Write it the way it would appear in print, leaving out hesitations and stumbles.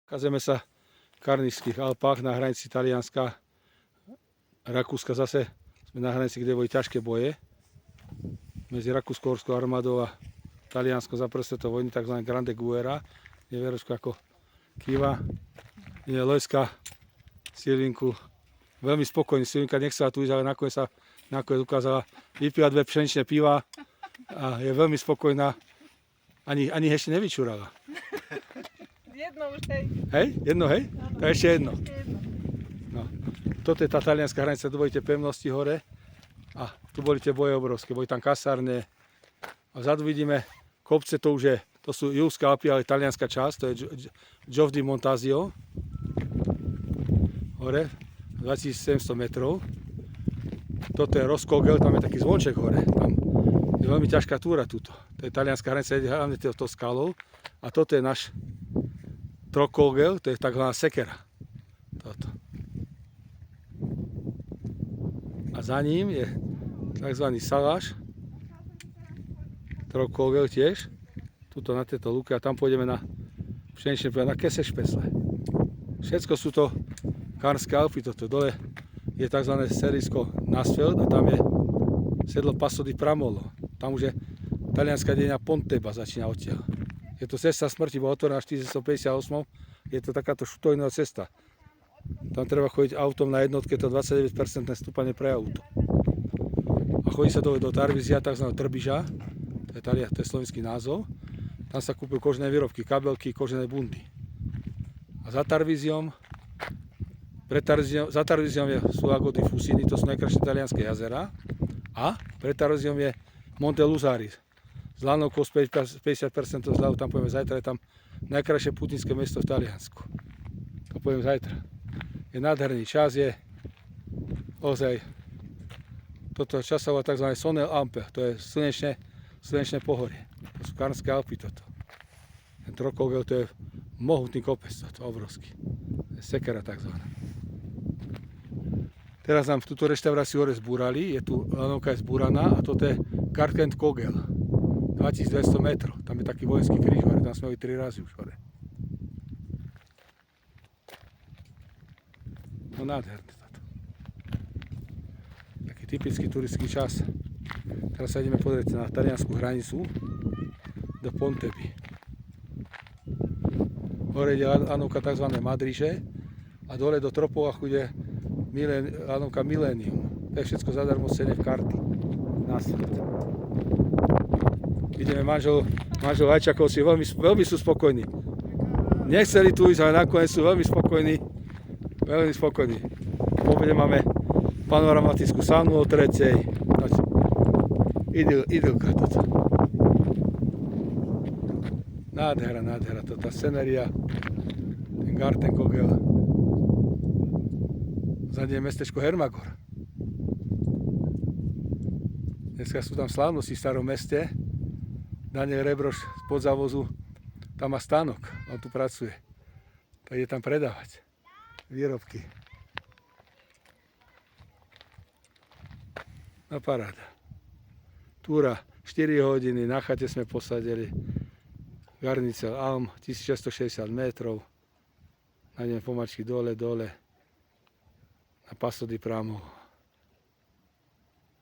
Nachádzame sa v Karnišských Alpách na hranici Talianska, Rakúska. Zase sme na hranici, kde boli ťažké boje medzi rakúsko-uhorskou armádou a Talianskom za prvú svetovú vojnu, tzv. Grande Guerra. Je Veroško ako kýva. Je Lojska Silvinku veľmi spokojný. Silvinka nechcela tu ísť, ale nakoniec ukázala, vypila 2 pšeničné piva a je veľmi spokojná. Ani ešte nevyčúrala. Jedno už, hej. Hej? Jedno, hej? Áno. To je ešte jedno. Ešte jedno. No. Toto je tá talianská hranica, tu boli tie pevnosti hore a tu boli tie boje obrovské, boli tam kasárne a vzadu vidíme kopce, to sú Jurské Alpy, ale talianská časť, to je Gioff di Montazio, hore, 2700 metrov. Toto je Roskogel, tam je taký zvonček hore, tam je veľmi ťažká túra túto. To je talianská hranica, hlavne to skalou a toto je náš Trokogel, to je takzvaná sekera. Toto. A za ním je tzv. Saláš, Trokogel tiež, tuto na tejto lúke a tam pôjdeme na pšeničné pole, na Kesešpesle. Všetko sú to Karnské Alpy, toto dole je tzv. Serisko Nasfeld a tam je sedlo Passo di Pramolo. Tam už je talianská dedina Ponteba, začína odtiaľ. Je to cesta smrti, bola otvorená v 458. Je to takáto šutojná cesta. Tam treba chodiť autom na jednotke, to 29% stúpanie pre auto. A chodí sa dole do Tarvízia, tzv. Trbiža, to je slovenský názov. Tam sa kúpujú kožené výrobky, kabelky, kožené bundy. A za Tarvíziom sú Lago di Fusini, to sú najkrajšie talianské jazera. A pred Tarvíziom je Monte Luzaris. S lanovkou z 50% zľavu, tam pôjdeme zajtra, je tam najkrajšie putnické mesto v Taliansku. To poviem zajtra. Je nádherný čas, je ozaj toto časová tzv. Sonel Ampe, to je slnečné pohorie. To sú Karnské Alpy toto. Ten Trokogel, to je mohutný kopec, toto obrovský. To je sekera tzv. Teraz nám v túto reštauráciu hore zbúrali, je tu lanovka je zbúraná a toto je Garkent Kogel. 2200 metrov, tam je taký vojenský kríž hore, tam sme boli 3 razy už hore. No nádherné toto. Taký typický turistický čas. Teraz sa ideme pozrieť na taliansku hranicu do Ponteby. Hore ide lanovka tzv. Madriže a dole do Tropovachu ide lanovka Millennium. To je všetko zadarmo cene v karty. Následne. Ideme manžel Hajčakovci, veľmi sú spokojní. Nechceli tu ísť, ale nakoniec sú veľmi spokojní. Veľmi spokojní. Po obede máme panoramatickú saunu o 3:00. Idylka toto. Nádhera, tá scenéria. Ten Garten Kogel. Zadne je mestečko Hermagor. Dneska sú tam slávnosti v starom meste. Daniel Rebroš z podzávozu, tam má stánok, on tu pracuje. Tak ide tam predávať výrobky. No paráda. Túra 4 hodiny, na chate sme posadili. Garnicel Alm, 1660 metrov. Nájdeme pomačky dole, na Passo di Pramolo.